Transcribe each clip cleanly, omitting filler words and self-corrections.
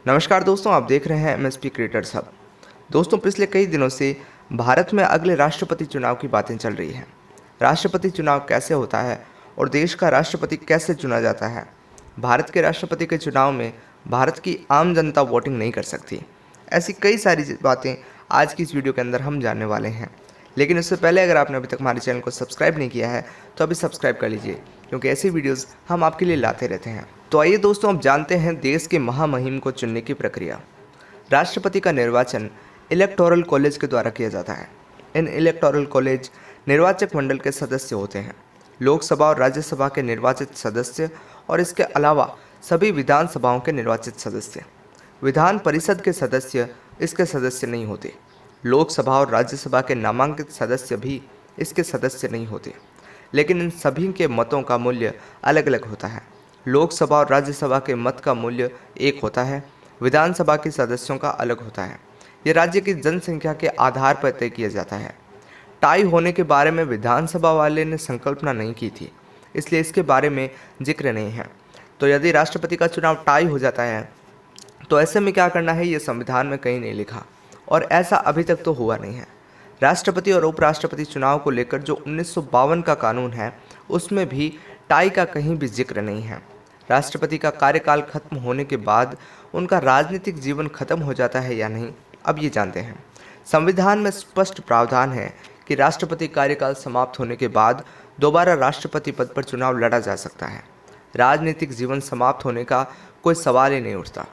नमस्कार दोस्तों, आप देख रहे हैं एमएसपी क्रिएटर्स हब। दोस्तों, पिछले कई दिनों से भारत में अगले राष्ट्रपति चुनाव की बातें चल रही हैं। राष्ट्रपति चुनाव कैसे होता है और देश का राष्ट्रपति कैसे चुना जाता है। भारत के राष्ट्रपति के चुनाव में भारत की आम जनता वोटिंग नहीं कर सकती। ऐसी कई सारी बातें आज की इस वीडियो के अंदर हम जानने वाले हैं। लेकिन उससे पहले अगर आपने अभी तक हमारे चैनल को सब्सक्राइब नहीं किया है तो अभी सब्सक्राइब कर लीजिए, क्योंकि ऐसी वीडियोस हम आपके लिए लाते रहते हैं। तो आइए दोस्तों, अब जानते हैं देश के महामहिम को चुनने की प्रक्रिया। राष्ट्रपति का निर्वाचन इलेक्टोरल कॉलेज के द्वारा किया जाता है। इन इलेक्टोरल कॉलेज निर्वाचक मंडल के सदस्य होते हैं। लोकसभा और राज्यसभा के निर्वाचित सदस्य और इसके अलावा सभी विधानसभाओं के निर्वाचित सदस्य। विधान परिषद के सदस्य इसके सदस्य नहीं होते। लोकसभा और राज्यसभा के नामांकित सदस्य भी इसके सदस्य नहीं होते, लेकिन इन सभी के मतों का मूल्य अलग अलग होता है। लोकसभा और राज्यसभा के मत का मूल्य एक होता है, विधानसभा के सदस्यों का अलग होता है। यह राज्य की जनसंख्या के आधार पर तय किया जाता है। टाई होने के बारे में विधानसभा वाले ने संकल्पना नहीं की थी, इसलिए इसके बारे में जिक्र नहीं है। तो यदि राष्ट्रपति का चुनाव टाई हो जाता है तो ऐसे में क्या करना है, ये संविधान में कहीं नहीं लिखा और ऐसा अभी तक तो हुआ नहीं है। राष्ट्रपति और उपराष्ट्रपति चुनाव को लेकर जो 1952 का कानून है उसमें भी टाई का कहीं भी जिक्र नहीं है। राष्ट्रपति का कार्यकाल खत्म होने के बाद उनका राजनीतिक जीवन खत्म हो जाता है या नहीं, अब ये जानते हैं। संविधान में स्पष्ट प्रावधान है कि राष्ट्रपति कार्यकाल समाप्त होने के बाद दोबारा राष्ट्रपति पद पर चुनाव लड़ा जा सकता है। राजनीतिक जीवन समाप्त होने का कोई सवाल ही नहीं उठता।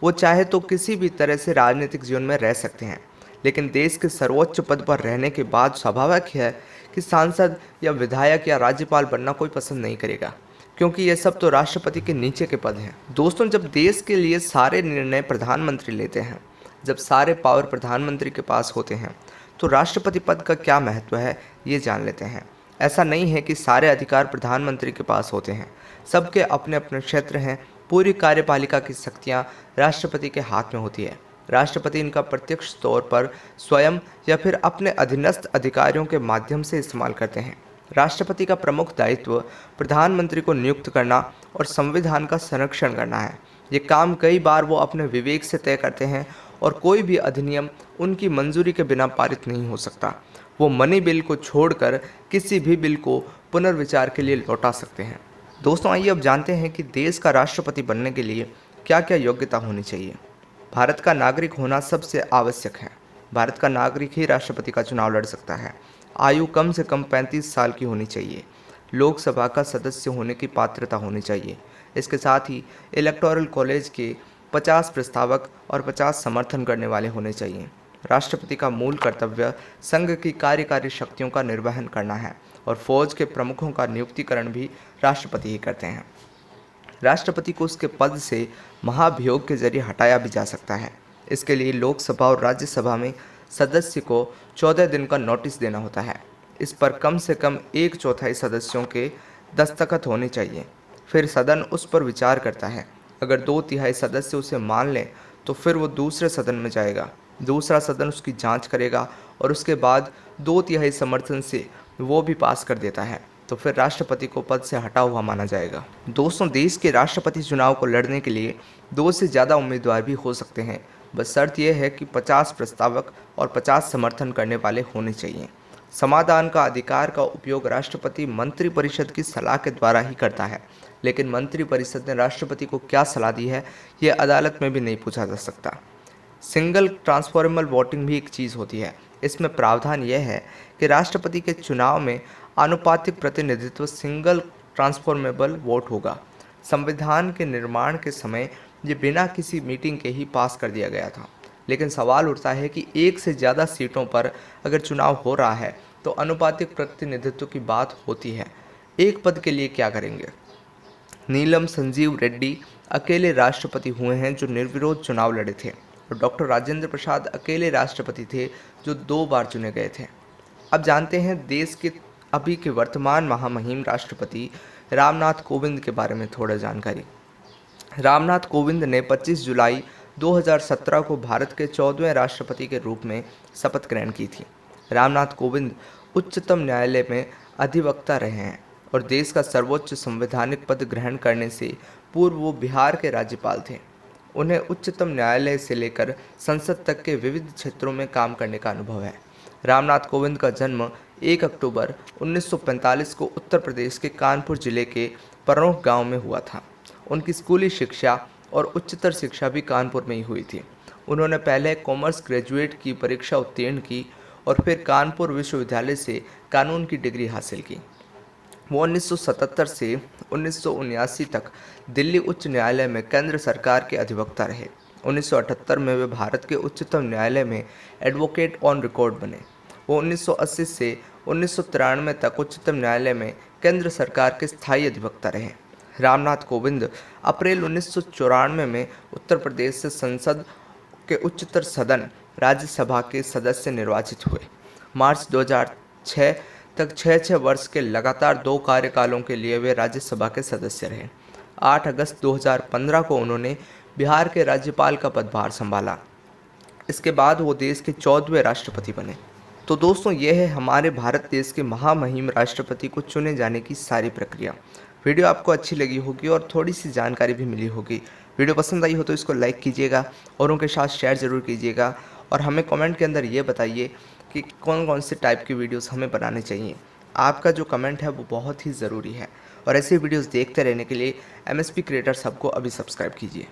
वो चाहे तो किसी भी तरह से राजनीतिक जीवन में रह सकते हैं, लेकिन देश के सर्वोच्च पद पर रहने के बाद स्वाभाविक है कि सांसद या विधायक या राज्यपाल बनना कोई पसंद नहीं करेगा, क्योंकि ये सब तो राष्ट्रपति के नीचे के पद हैं। दोस्तों, जब देश के लिए सारे निर्णय प्रधानमंत्री लेते हैं, जब सारे पावर प्रधानमंत्री के पास होते हैं, तो राष्ट्रपति पद का क्या महत्व है ये जान लेते हैं। ऐसा नहीं है कि सारे अधिकार प्रधानमंत्री के पास होते हैं। सबके अपने अपने क्षेत्र हैं। पूरी कार्यपालिका की शक्तियाँ राष्ट्रपति के हाथ में होती है। राष्ट्रपति इनका प्रत्यक्ष तौर पर स्वयं या फिर अपने अधीनस्थ अधिकारियों के माध्यम से इस्तेमाल करते हैं। राष्ट्रपति का प्रमुख दायित्व प्रधानमंत्री को नियुक्त करना और संविधान का संरक्षण करना है। ये काम कई बार वो अपने विवेक से तय करते हैं और कोई भी अधिनियम उनकी मंजूरी के बिना पारित नहीं हो सकता। वो मनी बिल को छोड़कर किसी भी बिल को पुनर्विचार के लिए लौटा सकते हैं। दोस्तों, आइए अब जानते हैं कि देश का राष्ट्रपति बनने के लिए क्या क्या योग्यता होनी चाहिए। भारत का नागरिक होना सबसे आवश्यक है। भारत का नागरिक ही राष्ट्रपति का चुनाव लड़ सकता है। आयु कम से कम 35 साल की होनी चाहिए। लोकसभा का सदस्य होने की पात्रता होनी चाहिए। इसके साथ ही इलेक्टोरल कॉलेज के 50 प्रस्तावक और 50 समर्थन करने वाले होने चाहिए। राष्ट्रपति का मूल कर्तव्य संघ की कार्यकारी शक्तियों का निर्वहन करना है और फौज के प्रमुखों का नियुक्तिकरण भी राष्ट्रपति ही करते हैं। राष्ट्रपति को उसके पद से महाभियोग के जरिए हटाया भी जा सकता है। इसके लिए लोकसभा और राज्यसभा में सदस्य को 14 दिन का नोटिस देना होता है। इस पर कम से कम 1/4 सदस्यों के दस्तखत होने चाहिए। फिर सदन उस पर विचार करता है। अगर 2/3 सदस्य उसे मान लें तो फिर वो दूसरे सदन में जाएगा। दूसरा सदन उसकी जांच करेगा और उसके बाद 2/3 समर्थन से वो भी पास कर देता है, तो फिर राष्ट्रपति को पद से हटा हुआ माना जाएगा। दोस्तों, देश के राष्ट्रपति चुनाव को लड़ने के लिए 2 से ज़्यादा उम्मीदवार भी हो सकते हैं। बस शर्त यह है कि 50 प्रस्तावक और 50 समर्थन करने वाले होने चाहिए। समाधान का अधिकार का उपयोग राष्ट्रपति मंत्रिपरिषद की सलाह के द्वारा ही करता है, लेकिन मंत्रिपरिषद ने राष्ट्रपति को क्या सलाह दी है ये अदालत में भी नहीं पूछा जा सकता। सिंगल ट्रांसफॉर्मेबल वोटिंग भी एक चीज़ होती है। इसमें प्रावधान यह है कि राष्ट्रपति के चुनाव में आनुपातिक प्रतिनिधित्व सिंगल ट्रांसफॉर्मेबल वोट होगा। संविधान के निर्माण के समय ये बिना किसी मीटिंग के ही पास कर दिया गया था, लेकिन सवाल उठता है कि एक से ज़्यादा सीटों पर अगर चुनाव हो रहा है तो आनुपातिक प्रतिनिधित्व की बात होती है। एक पद के लिए क्या करेंगे? नीलम संजीव रेड्डी अकेले राष्ट्रपति हुए हैं जो निर्विरोध चुनाव लड़े थे, और डॉक्टर राजेंद्र प्रसाद अकेले राष्ट्रपति थे जो 2 बार चुने गए थे। अब जानते हैं देश के अभी के वर्तमान महामहिम राष्ट्रपति रामनाथ कोविंद के बारे में थोड़ा जानकारी। रामनाथ कोविंद ने 25 जुलाई 2017 को भारत के 14वें राष्ट्रपति के रूप में शपथ ग्रहण की थी। रामनाथ कोविंद उच्चतम न्यायालय में अधिवक्ता रहे हैं और देश का सर्वोच्च संवैधानिक पद ग्रहण करने से पूर्व वो बिहार के राज्यपाल थे। उन्हें उच्चतम न्यायालय से लेकर संसद तक के विविध क्षेत्रों में काम करने का अनुभव है। रामनाथ कोविंद का जन्म 1 अक्टूबर 1945 को उत्तर प्रदेश के कानपुर जिले के परौख गांव में हुआ था। उनकी स्कूली शिक्षा और उच्चतर शिक्षा भी कानपुर में ही हुई थी। उन्होंने पहले कॉमर्स ग्रेजुएट की परीक्षा उत्तीर्ण की और फिर कानपुर विश्वविद्यालय से कानून की डिग्री हासिल की। वो 1977 से 1979 तक दिल्ली उच्च न्यायालय में केंद्र सरकार के अधिवक्ता रहे। 1978 में वे भारत के उच्चतम न्यायालय में एडवोकेट ऑन रिकॉर्ड बने। वो 1980 से 1993 तक उच्चतम न्यायालय में केंद्र सरकार के स्थायी अधिवक्ता रहे। रामनाथ कोविंद अप्रैल 1994 में उत्तर प्रदेश से संसद के उच्चतर सदन राज्यसभा के सदस्य निर्वाचित हुए। मार्च 2006 तक 6 वर्ष के लगातार 2 कार्यकालों के लिए वे राज्यसभा के सदस्य रहे। 8 अगस्त 2015 को उन्होंने बिहार के राज्यपाल का पदभार संभाला। इसके बाद वो देश के 14वें राष्ट्रपति बने। तो दोस्तों, ये है हमारे भारत देश के महामहिम राष्ट्रपति को चुने जाने की सारी प्रक्रिया। वीडियो आपको अच्छी लगी होगी और थोड़ी सी जानकारी भी मिली होगी। वीडियो पसंद आई हो तो इसको लाइक कीजिएगा, औरों के साथ शेयर ज़रूर कीजिएगा और हमें कमेंट के अंदर ये बताइए कि कौन कौन से टाइप की वीडियोस हमें बनाने चाहिए। आपका जो कमेंट है वो बहुत ही ज़रूरी है। और ऐसे वीडियोस देखते रहने के लिए MSP क्रिएटर्स हब को अभी सब्सक्राइब कीजिए।